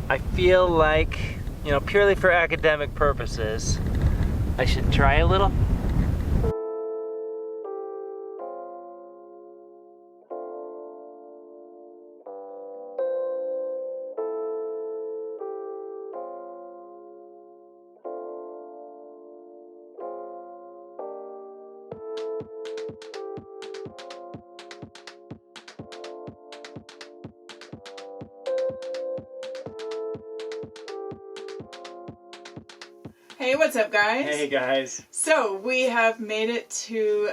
I feel like, purely for academic purposes, I should try a little. Hey, what's up, guys? Hey, guys. So we have made it to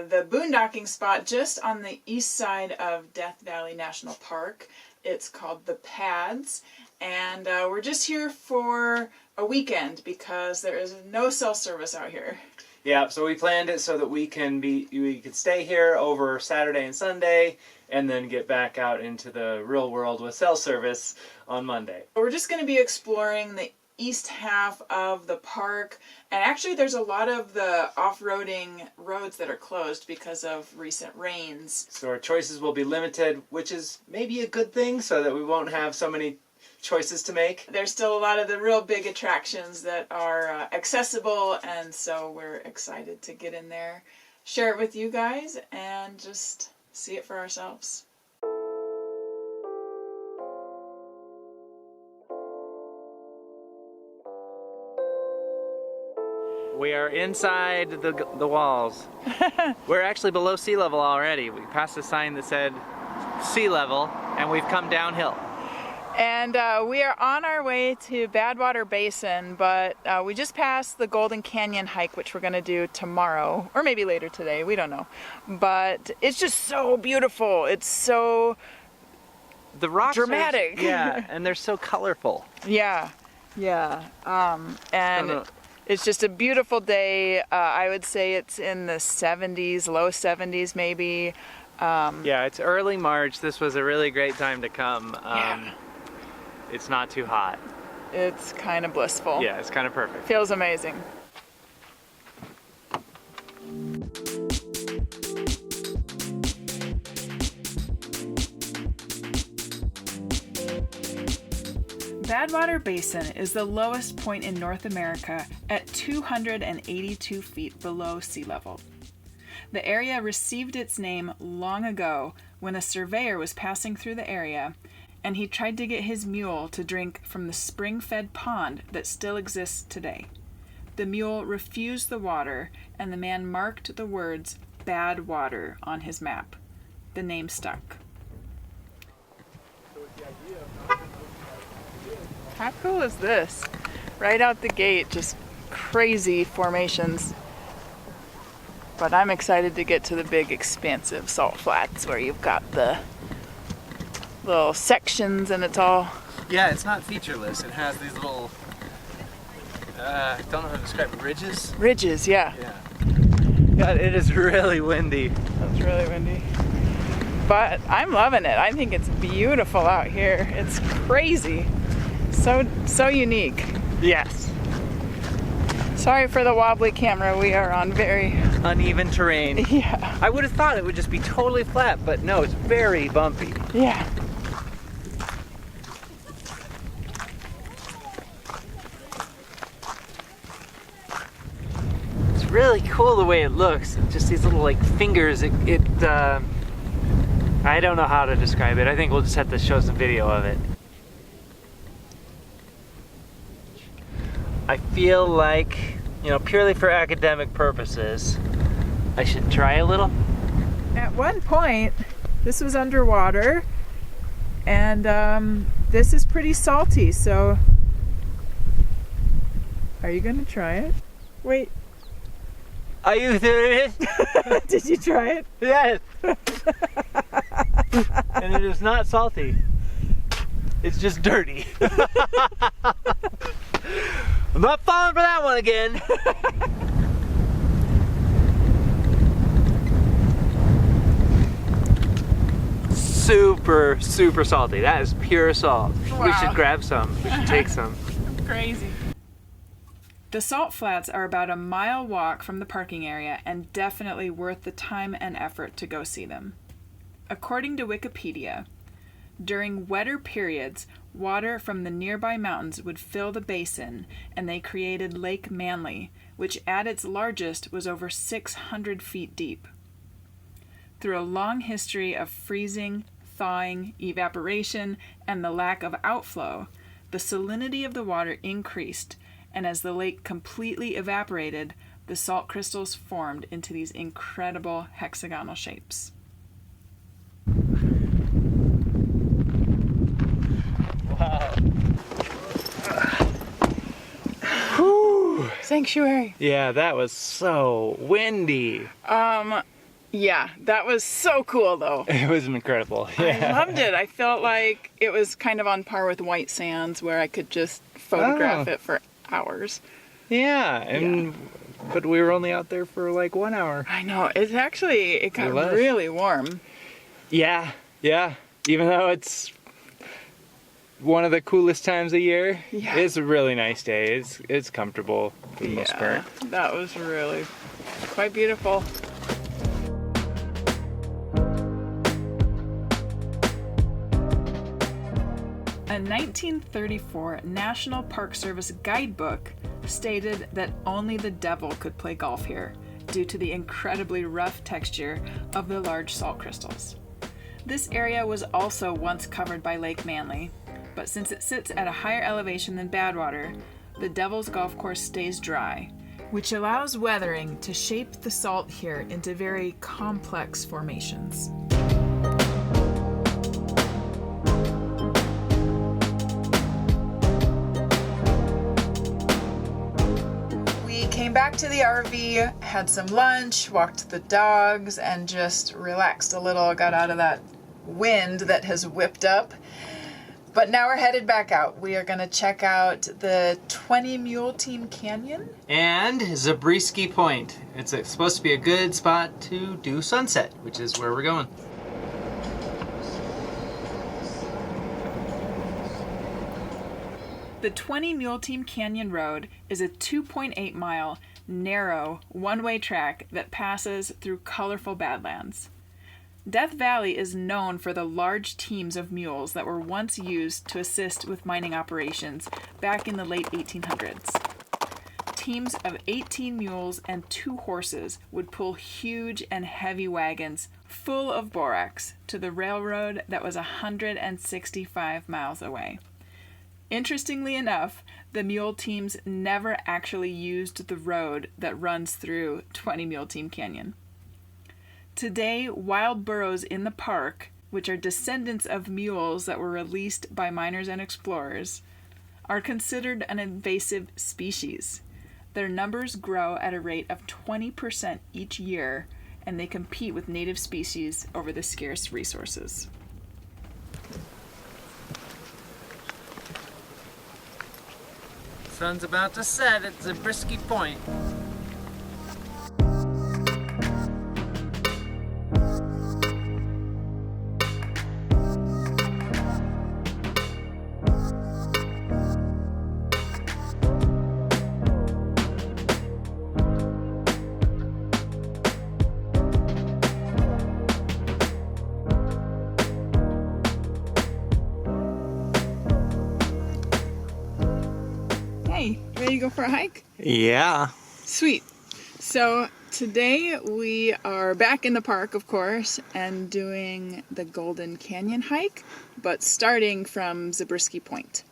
the boondocking spot just on the east side of Death Valley National Park. It's called the Pads, and we're just here for a weekend because there is no cell service out here. Yeah, so we planned it so that we could stay here over Saturday and Sunday, and then get back out into the real world with cell service on Monday. We're just going to be exploring the east half of the park, and actually there's a lot of the off-roading roads that are closed because of recent rains. So our choices will be limited, which is maybe a good thing so that we won't have so many choices to make. There's still a lot of the real big attractions that are accessible, and so we're excited to get in there, share it with you guys, and just see it for ourselves. We are inside the walls. We're actually below sea level already. We passed a sign that said sea level, and we've come downhill. And we are on our way to Badwater Basin, but we just passed the Golden Canyon hike, which we're going to do tomorrow, or maybe later today, we don't know. But it's just so beautiful. It's so the rocks dramatic. Yeah, and they're so colorful. Yeah. And it's just a beautiful day. I would say it's in the 70s, low 70s maybe. Yeah, it's early March. This was a really great time to come. Yeah. It's not too hot. It's kind of blissful. Yeah, it's kind of perfect. Feels amazing. Badwater Basin is the lowest point in North America at 282 feet below sea level. The area received its name long ago when a surveyor was passing through the area and he tried to get his mule to drink from the spring-fed pond that still exists today. The mule refused the water, and the man marked the words Badwater on his map. The name stuck. How cool is this? Right out the gate, just crazy formations. But I'm excited to get to the big, expansive salt flats where you've got the little sections and it's all... Yeah, it's not featureless. It has these little, I don't know how to describe it, ridges? Ridges, yeah. God, it is really windy. It's really windy. But I'm loving it. I think it's beautiful out here. It's crazy. So unique. Yes. Sorry for the wobbly camera. We are on very uneven terrain. Yeah. I would have thought it would just be totally flat, but no, it's very bumpy. Yeah. It's really cool the way it looks. Just these little like fingers. I don't know how to describe it. I think we'll just have to show some video of it. I feel like, purely for academic purposes, I should try a little. At one point, this was underwater, and this is pretty salty, so... Are you gonna try it? Wait. Are you serious? Did you try it? Yes. And it is not salty. It's just dirty. I'm not falling for that one again. Super, super salty. That is pure salt. Wow. We should grab some. We should take some. Crazy. The salt flats are about a mile walk from the parking area and definitely worth the time and effort to go see them. According to Wikipedia, During wetter periods, water from the nearby mountains would fill the basin, and they created Lake Manly, which at its largest was over 600 feet deep. Through a long history of freezing, thawing, evaporation, and the lack of outflow, the salinity of the water increased, and as the lake completely evaporated, the salt crystals formed into these incredible hexagonal shapes. Wow. Whew. Sanctuary. Yeah, that was so windy. Yeah, that was so cool though. It was incredible. Yeah. I loved it. I felt like it was kind of on par with White Sands, where I could just photograph it for hours. Yeah, but we were only out there for like 1 hour. I know. It got really warm. Yeah. Even though it's one of the coolest times of year, it's a really nice day. It's comfortable for the most part. That was really quite beautiful. A 1934 National Park Service guidebook stated that only the devil could play golf here due to the incredibly rough texture of the large salt crystals. This area was also once covered by Lake Manly, but since it sits at a higher elevation than Badwater, the Devil's Golf Course stays dry, which allows weathering to shape the salt here into very complex formations. Came back to the RV, had some lunch, walked the dogs, and just relaxed a little, got out of that wind that has whipped up. But now we're headed back out. We are going to check out the 20 Mule Team Canyon. And Zabriskie Point. It's supposed to be a good spot to do sunset, which is where we're going. The 20 Mule Team Canyon Road is a 2.8 mile, narrow, one-way track that passes through colorful badlands. Death Valley is known for the large teams of mules that were once used to assist with mining operations back in the late 1800s. Teams of 18 mules and 2 horses would pull huge and heavy wagons full of borax to the railroad that was 165 miles away. Interestingly enough, the mule teams never actually used the road that runs through 20 Mule Team Canyon. Today, wild burros in the park, which are descendants of mules that were released by miners and explorers, are considered an invasive species. Their numbers grow at a rate of 20% each year, and they compete with native species over the scarce resources. Sun's about to set at Zabriskie Point. Hey, ready to go for a hike? Yeah. Sweet. So today we are back in the park, of course, and doing the Golden Canyon hike, but starting from Zabriskie Point.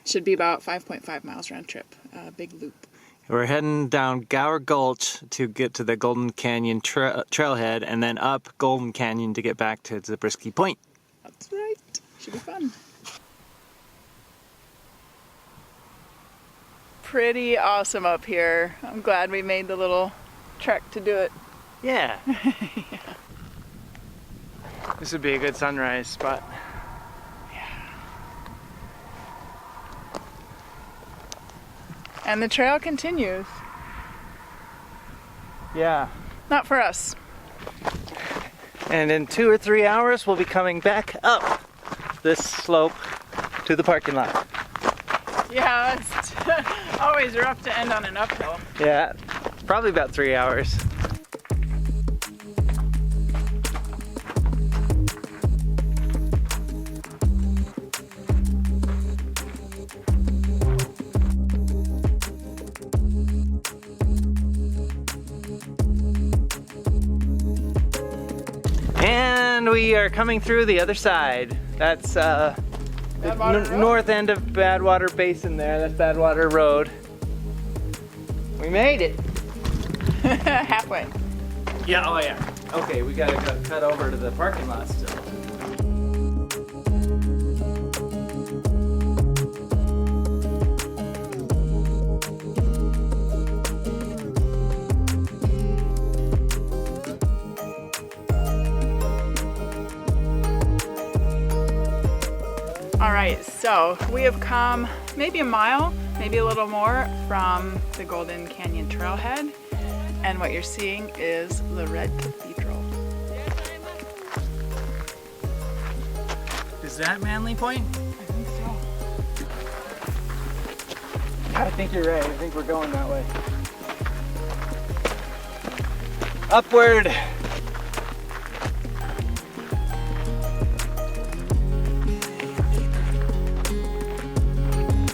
Should be about 5.5 miles round trip, big loop. We're heading down Gower Gulch to get to the Golden Canyon trailhead, and then up Golden Canyon to get back to Zabriskie Point. That's right. Should be fun. Pretty awesome up here. I'm glad we made the little trek to do it. Yeah. This would be a good sunrise spot. Yeah. And the trail continues. Yeah. Not for us. And in 2 or 3 hours, we'll be coming back up this slope to the parking lot. Yeah, it's always rough to end on an uphill. Yeah, probably about 3 hours. we are coming through the other side. That's the north end of Badwater Basin there. That's Badwater Road. We made it. Halfway. Yeah, oh yeah. Okay, we gotta cut over to the parking lot still. All right, so we have come maybe a mile, maybe a little more from the Golden Canyon Trailhead. And what you're seeing is the Red Cathedral. Is that Manly Point? I think so. I think you're right. I think we're going that way. Upward!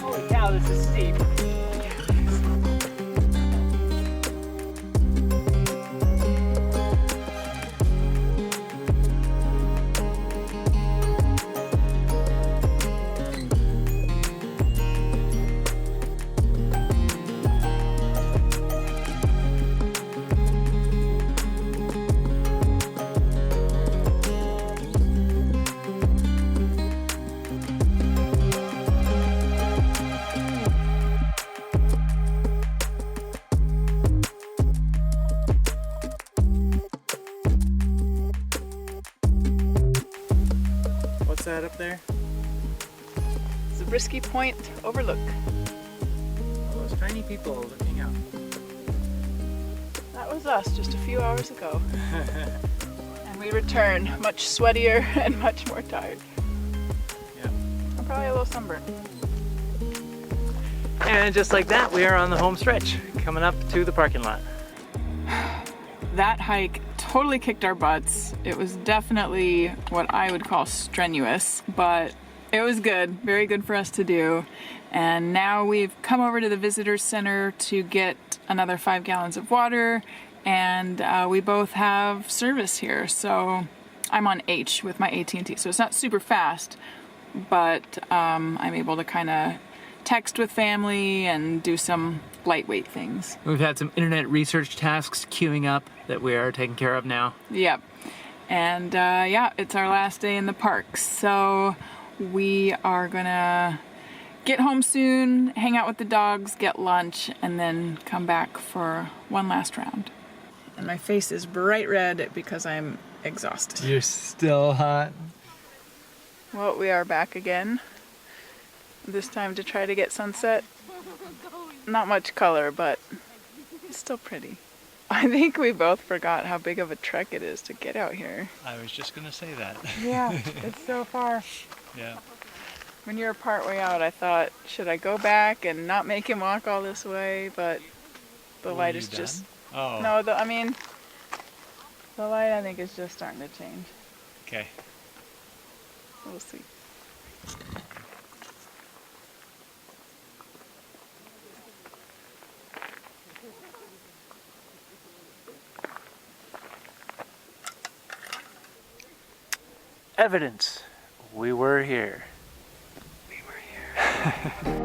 Holy cow, this is steep. What's that up there? Zabriskie Point Overlook. All those tiny people looking out. That was us just a few hours ago. And we return much sweatier and much more tired. Yeah. I'm probably a little sunburned. And just like that, we are on the home stretch, coming up to the parking lot. That hike totally kicked our butts. It was definitely what I would call strenuous, but it was good, very good for us to do. And now we've come over to the visitor center to get another 5 gallons of water, and we both have service here. So I'm on H with my AT&T, so it's not super fast, but I'm able to kind of text with family and do some lightweight things. We've had some internet research tasks queuing up that we are taking care of now. Yep. And yeah, it's our last day in the park. So we are gonna get home soon, hang out with the dogs, get lunch, and then come back for one last round. And my face is bright red because I'm exhausted. You're still hot. Well, we are back again. This time to try to get sunset. Not much color, but it's still pretty. I think we both forgot how big of a trek it is to get out here. I was just gonna say that. Yeah, it's so far. Yeah. When you were part way out, I thought, should I go back and not make him walk all this way? But the Were light you is done? just... Oh. No, the light I think is just starting to change. Okay. We'll see. Evidence. We were here. We were here.